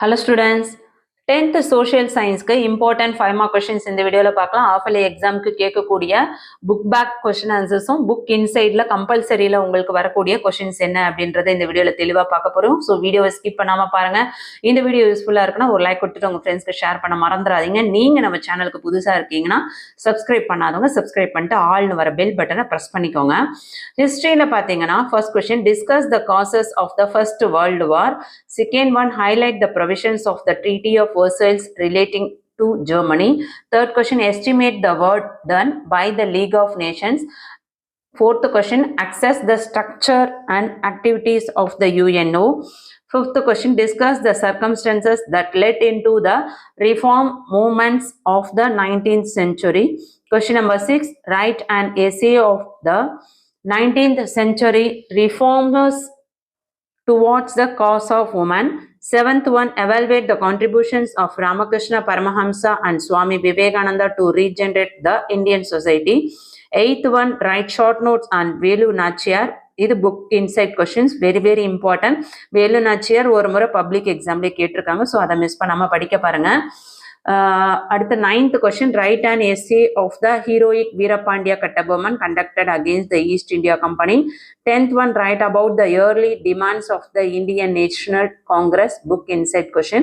Hello students, 10th social science க்கு important 5 mark questions இந்த வீடியோல பார்க்கலாம். ஆஃபலி எக்ஸாம்க்கு கேட்கக்கூடிய புக் பேக் கொஸ்டின் ஆன்சர்ஸும் புக் இன்சைட்ல கம்பல்சரியில உங்களுக்கு வரக்கூடிய கொஸ்டின்ஸ் என்ன அப்படின்றத இந்த வீடியோல தெளிவா பார்க்க போறோம். ஸோ வீடியோவை ஸ்கிப் பண்ணாம பாருங்க. இந்த வீடியோ யூஸ்ஃபுல்லா இருக்குன்னா ஒரு லைக் கொடுத்துட்டு உங்க ஃப்ரெண்ட்ஸ்க்கு ஷேர் பண்ண மறந்துடாதீங்க. நீங்க நம்ம சேனலுக்கு புதுசா இருக்கீங்கன்னா சப்ஸ்கிரைப் பண்ணாதவங்க சப்ஸ்கிரைப் பண்ணிட்டு ஆல்னு வர பெல் பட்டனை ப்ரெஸ் பண்ணிக்கோங்க. ஹிஸ்டரியில பார்த்தீங்கன்னா first question, discuss the causes of the first world war. Second one, highlight the provisions of the treaty of Versailles relating to Germany. Third question, estimate the work done by the League of Nations. Fourth question, access the structure and activities of the UNO. Fifth question, discuss the circumstances that led into the reform movements of the 19th century. Question number 6, write an essay of the 19th century reformers towards the cause of women. Seventh one, evaluate the contributions of Ramakrishna Paramahamsa and Swami Vivekananda to regenerate the Indian society. Eighth one, write short notes on Velu Nachiyar. இது book inside questions, very very important. Velu Nachiyar ஒரு முறை public எக்ஸாம்லேயே கேட்டிருக்காங்க, so அதை miss பண்ணாமல் படிக்க பாருங்க. அடுத்த 9th question, write an essay of the heroic Veerapandiya Kattabomman conducted against the East India company. 10th one, write about the early demands of the Indian National Congress, book insight question.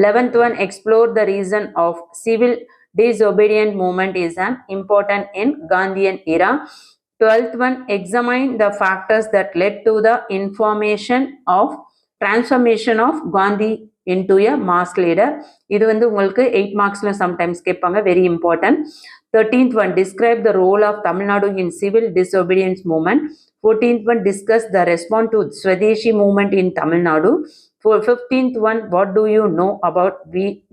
11th one, explore the reason of civil disobedient movement is an important in Gandhian era. 12th one, examine the factors that led to the transformation of Gandhi into a mass leader. இது வந்து உங்களுக்கு 8 marksல sometimes கேட்பாங்க, very important. 13th one, describe the role of Tamil Nadu in civil disobedience movement. 14th one, discuss the response to Swadeshi movement in Tamil Nadu. 15th one, what do you know about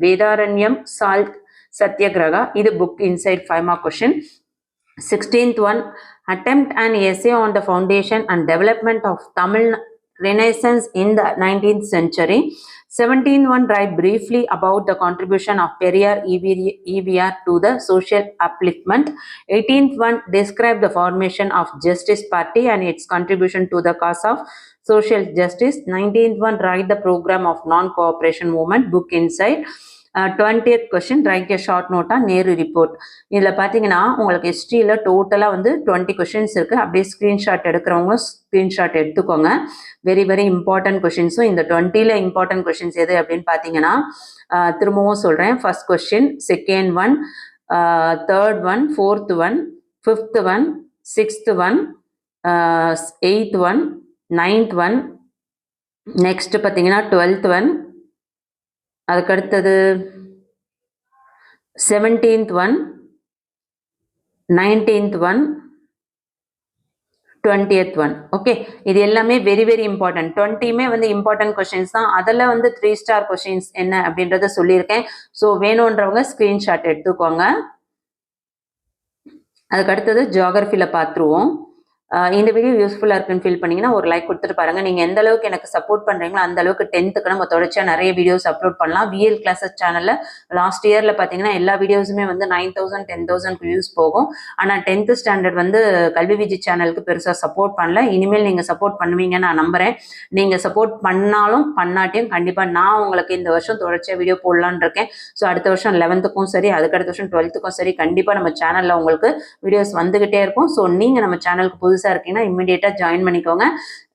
Vedaranyam salt satyagraha? இது book inside 5 mark question. 16th one, attempt an essay on the foundation and development of Tamil Renaissance in the 19th century. 17th one, write briefly about the contribution of Periyar EVR to the social upliftment. 18th one, describe the formation of Justice Party and its contribution to the cause of social justice. 19th one, write the program of non-cooperation movement, book inside. 20th question, write a short note on Nehru report. இதில் பார்த்தீங்கன்னா உங்களுக்கு ஹிஸ்ட்ரியில் டோட்டலாக வந்து 20 questions இருக்குது. அப்படியே screenshot எடுக்கிறவங்க screenshot எடுத்துக்கோங்க. வெரி வெரி இம்பார்ட்டன்ட் கொஷின்ஸும் இந்த 20ல் இம்பார்ட்டன்ட் கொஷின்ஸ் எது அப்படின்னு பார்த்தீங்கன்னா, திரும்பவும் சொல்கிறேன். First question, second one, third one, fourth one, fifth one, sixth one, eighth one, ninth one, next பார்த்தீங்கன்னா 12th ஒன், அதுக்கடுத்தது 17th one, 19th one, 20th one. Okay, இது எல்லாமே வெரி வெரி இம்பார்ட்டன்ட். 20மே வந்து இம்பார்ட்டன்ட் கொஸ்டின்ஸ் தான். அதில் வந்து 3 star questions என்ன அப்படின்றத சொல்லியிருக்கேன். ஸோ வேணுன்றவங்க ஸ்க்ரீன்ஷாட் எடுத்துக்கோங்க. அதுக்கடுத்தது ஜியாகிரஃபியில் பார்த்துருவோம். இந்த வீடியோ யூஸ்ஃபுல்லாக இருக்குன்னு ஃபீல் பண்ணிங்கன்னா ஒரு லைக் கொடுத்துட்டு பாருங்கள். நீங்கள் எந்த அளவுக்கு எனக்கு சப்போர்ட் பண்ணுறீங்களோ அந்த அளவுக்கு 10th நம்ம தொடர்ச்சியாக நிறைய வீடியோஸ் அப்லோட் பண்ணலாம். விஎல் கிளாஸஸ் சேனலில் லாஸ்ட் இயரில் பார்த்தீங்கன்னா எல்லா வீடியோஸுமே வந்து 9,000 10,000 வியூஸ் போகும். ஆனால் 10th ஸ்டாண்டர்ட் வந்து கல்வி விஜி சேனலுக்கு பெருசாக சப்போர்ட் பண்ணல. இனிமேல் நீங்கள் சப்போர்ட் பண்ணுவீங்கன்னு நான் நம்புகிறேன். நீங்கள் சப்போர்ட் பண்ணாலும் பண்ணாட்டியும் கண்டிப்பாக நான் உங்களுக்கு இந்த வருஷம் தொடர்ச்சியாக வீடியோ போடலான்னு இருக்கேன். ஸோ அடுத்த வருஷம் 11th சரி, அதுக்கடுத்த வருஷம் 12th சரி, கண்டிப்பாக நம்ம சேனலில் உங்களுக்கு வீடியோஸ் வந்துகிட்டே இருக்கும். ஸோ நீங்கள் நம்ம சேனலுக்கு புதுசாக இருக்கீங்கன்னா இம்மிடியேட்டா ஜாயின் பண்ணிக்கோங்க.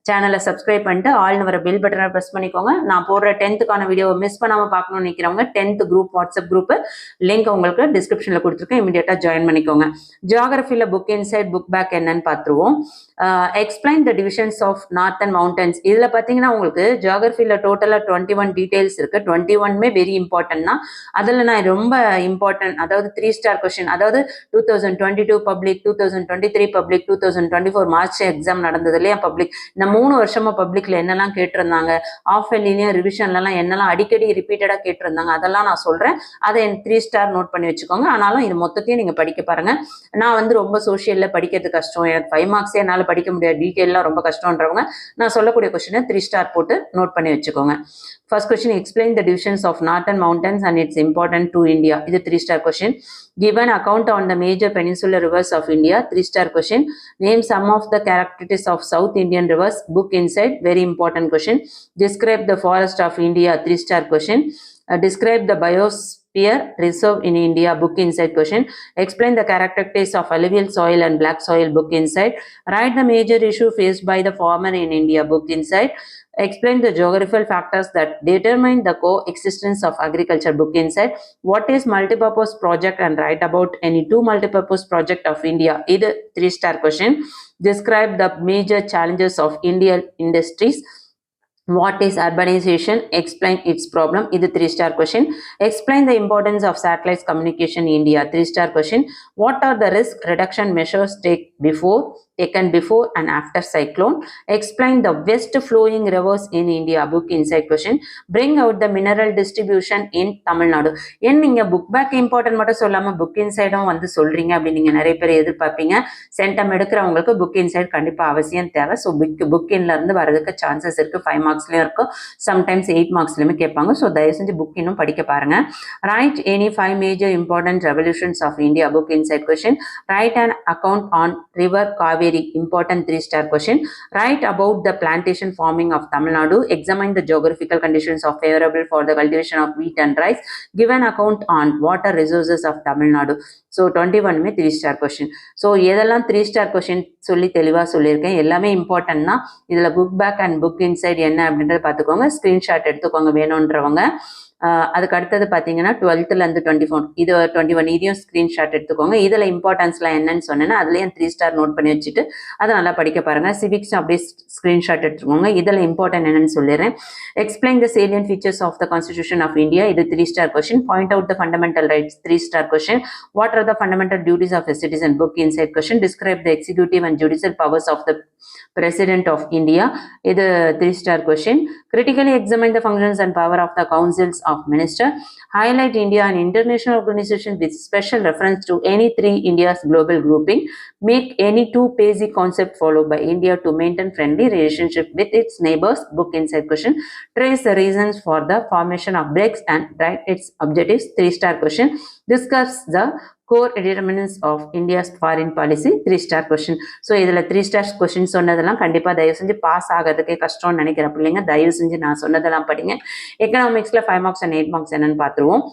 சேனலை சப்ஸ்கிரைப் பண்ணிட்டு ஆல்னு வர பெல் பட்டனை ப்ரெஸ் பண்ணிக்கோங்க. நான் போடுற 10th வீடியோவை மிஸ் பண்ணாமல் பார்க்கணும்னு நினைக்கிறவங்க 10th group WhatsApp group link உங்களுக்கு டிஸ்கிரிப்ஷனில் கொடுத்துருக்கேன். இமீடியட்டாக ஜாயின் பண்ணிக்கோங்க. ஜியாகிரஃபியில் புக் இன்சைட் புக் பேக் என்னன்னு பார்த்துருவோம். Explain the divisions of northern mountains. இதில் பார்த்தீங்கன்னா உங்களுக்கு ஜியாகிரஃபியில் டோட்டலாக 21 டீடைல்ஸ் இருக்குது. 21மே வெரி இம்பார்ட்டன்ட்னா அதில் நான் ரொம்ப இம்பார்ட்டன்ட், அதாவது 3 ஸ்டார் கொஸ்டின், அதாவது 2022 பப்ளிக், 2023 பப்ளிக், 2024 மார்ச் எக்ஸாம் நடந்தது இல்லையா பப்ளிக், இந்த 3 வருஷமா பப்ளிக்ல என்னெல்லாம் கேட்டிருந்தாங்க, ஆஃப் எலினியர் ரிவிஷன்லாம் என்னெல்லாம் அடிக்கடி ரிப்பீட்டடாக கேட்டிருந்தாங்க, அதெல்லாம் நான் சொல்கிறேன். அதை 3 ஸ்டார் நோட் பண்ணி வச்சுக்கோங்க. ஆனாலும் இது மொத்தத்தையும் நீங்கள் படிக்க பாருங்கள். நான் வந்து ரொம்ப சோஷியலில் படிக்கிறது கஷ்டம், எனக்கு 5 மார்க்ஸே என்னால் படிக்க முடியாது, டீட்டெயிலாம் ரொம்ப கஷ்டம்ன்றவங்க நான் சொல்லக்கூடிய கொஸ்டினை 3 ஸ்டார் போட்டு நோட் பண்ணி வச்சுக்கோங்க. First question, explain the divisions of northern mountains and its importance to India. This is 3-star question. Give an account on the major peninsular rivers of India. 3-star question. Name some of the characteristics of South Indian rivers. Book inside. Very important question. Describe the forest of India. 3-star question. Describe the biosphere reserve in India. Book inside question. Explain the characteristics of alluvial soil and black soil. Book inside. Write the major issue faced by the farmer in India. Book inside. Explain the geographical factors that determine the coexistence of agriculture. Book inside. What is multipurpose project and write about any 2 multipurpose project of India. Either 3-star question. Describe the major challenges of Indian industries. What is urbanization? Explain its problem. This is 3-star question. Explain the importance of satellite communication in India. 3-star question. What are the risk reduction measures taken before and after cyclone? Explain the west flowing rivers in India. Book inside question. Bring out the mineral distribution in Tamil Nadu. ஏன் நீங்க book back important மட்டும் சொல்லாம book இன்சைடும் வந்து சொல்றீங்க அப்படின்னு நீங்க நிறைய பேர் எதிர்பார்ப்பீங்க. சென்டம் எடுக்கிறவங்களுக்கு புக் இன்சைட் கண்டிப்பா அவசியம் தேவை. ஸோ புக் இன்ல இருந்து வரதுக்கு சான்சஸ் இருக்கு. 5 மார்க்ஸ்லயும் இருக்கும், சம்டைம்ஸ் 8 மார்க்ஸ்லயுமே கேட்பாங்க. ஸோ தயவு செஞ்சு புக் இன்னும் படிக்க பாருங்க. Write any 5 major important revolutions of India. Book inside question. Write and account on river Kaveri. Important 3-star question. Write about the plantation farming of Tamil Nadu. Examine the geographical conditions of favorable for the cultivation of wheat and rice. Give an account on water resources of Tamil Nadu. So 21 में 3-star question. So எதெல்லாம் 3-star question சொல்லி தெளிவா சொல்லியிருக்கேன். எல்லாமே இம்பார்ட்டன்ட்னா இதுல book back and book inside என்ன அப்படின்றத பார்த்துக்கோங்க. ஸ்கிரீன்ஷாட் எடுத்துக்கோங்க வேணுன்றவங்க. அதுக்கு அடுத்தது பார்த்தீங்கன்னா 12th 24 இது 21 இதையும் ஸ்க்ரீன்ஷாட் எடுத்துக்கோங்க. இதில் இம்பார்ட்டன்ஸ்லாம் என்னன்னு சொன்னேன்னா அதுலேயும் 3-star நோட் பண்ணி வச்சுட்டு அதை நல்லா படிக்க பாருங்க. சிவிக்ஸும் அப்படியே ஸ்க்ரீன்ஷாட் எடுத்துக்கோங்க. இதில் இம்பார்ட்டன்ட் என்னன்னு சொல்லிடுறேன். Explain the salient features of the constitution of India. இது 3-star question. Point out the fundamental rights. 3-star question. What are the fundamental duties of a citizen. Book inside question. Describe the executive and judicial powers of the President of India. இது 3-star question. Critically examine the functions and power of the councils of minister. Highlight India and international organization with special reference to any 3 India's global grouping. Make any 2 basic concept followed by India to maintain friendly relationship with its neighbors. Book inside question. Trace the reasons for the formation of BRICS and write its objectives. 3-star question. Discuss the core determinants of India's foreign policy. 3-star question. So இதில் 3-star question சொன்னதெல்லாம் கண்டிப்பாக தயவு செஞ்சு pass ஆகிறதுக்கே கஷ்டம்னு நினைக்கிற பிள்ளைங்க தயவு செஞ்சு நான் சொன்னதெல்லாம் படிங்க. எக்கனாமிக்ஸில் 5 மார்க்ஸ் அண்ட் 8 மார்க்ஸ் என்னன்னு பார்த்துருவோம்.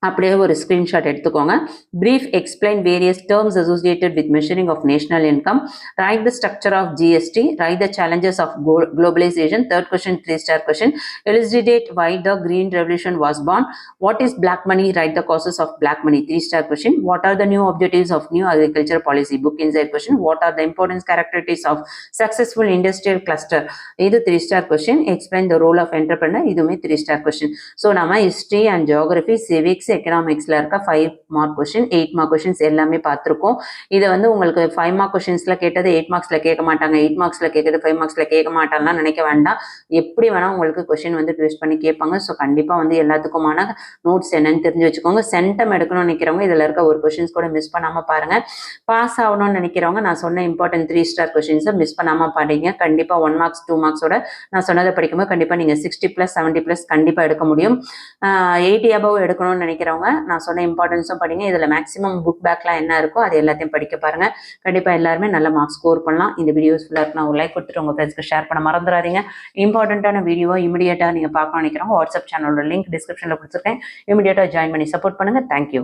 அப்படியே ஒரு ஸ்கிரீன்ஷாட் எடுத்துக்கோங்க. Brief explain various terms associated with measuring of national income. Write the structure of GST. Write the challenges of globalisation. 3rd question 3-star question. Elucidate why the green revolution was born. What is black money? Write the causes of black money. 3-star question. What are the new objectives of new agriculture policy. Book inside question. What are the important characteristics of successful industrial cluster. இது 3-star question. Explain the role of entrepreneur. இதுமே 3-star question. So நம்ம history and geography, civics, எக்கனாமிக்ஸ்ல இருக்க 5 mark question 8 mark questions எல்லாமே பார்த்துருக்கோம். இதை வந்து உங்களுக்கு 5 mark கொஸ்டின்ஸ்ல கேட்டது 8 மார்க்ஸ்ல கேட்க மாட்டாங்க, 8 மார்க்ஸ்ல கேட்கறது 5 மார்க்ஸ்ல கேட்க மாட்டாங்கலாம் நினைக்க வேண்டாம். எப்படி வேணா உங்களுக்கு கொஸ்டின் வந்து ட்விஸ்ட் பண்ணி கேட்பாங்க. ஸோ கண்டிப்பா வந்து எல்லாத்துக்குமான நோட்ஸ் என்னன்னு தெரிஞ்சு வச்சுக்கோங்க. சென்டம் எடுக்கணும்னு நினைக்கிறவங்க இதுல இருக்க ஒரு கொஸ்டின்ஸ் கூட மிஸ் பண்ணாம பாருங்க. பாஸ் ஆகணும்னு நினைக்கிறவங்க நான் சொன்ன இம்பார்ட்டன்ட் 3-star கொஸ்டின்ஸை மிஸ் பண்ணாம பாருங்க. கண்டிப்பா 1 மார்க்ஸ் 2 மார்க்ஸோட நான் சொன்னதை படிக்கும்போது கண்டிப்பா நீங்க 60+ 70+ கண்டிப்பா எடுக்க முடியும். 80 above எடுக்கணும்னு நினைக்கிறவங்க நான் சொன்ன இம்பார்ட்டன்ஸும் படிங்க. இதுல மேக்ஸிமம் புக் பேக்லாம் என்ன இருக்கோ அது எல்லாத்தையும் படிக்க பாருங்க. கண்டிப்பா எல்லாருமே நல்ல மார்க்ஸ் ஸ்கோர் பண்ணலாம். இந்த வீடியோ ஃபுல்லா இருக்குன்னா ஒரு லைக் கொடுத்துட்டு உங்க ஃப்ரெண்ட்ஸ்க்கு ஷேர் பண்ண மறந்துடாதீங்க. இம்பார்ட்டன்ட்டான வீடியோ இமிடியேட்டா நீங்க பார்க்க நினைக்கிறவங்க வாட்ஸ்அப் சேனலோட லிங்க் டிஸ்கிரிப்ஷன்ல கொடுத்துருக்கேன். இமிடியேட்டா ஜாயின் பண்ணி சப்போர்ட் பண்ணுங்க. தேங்க்யூ.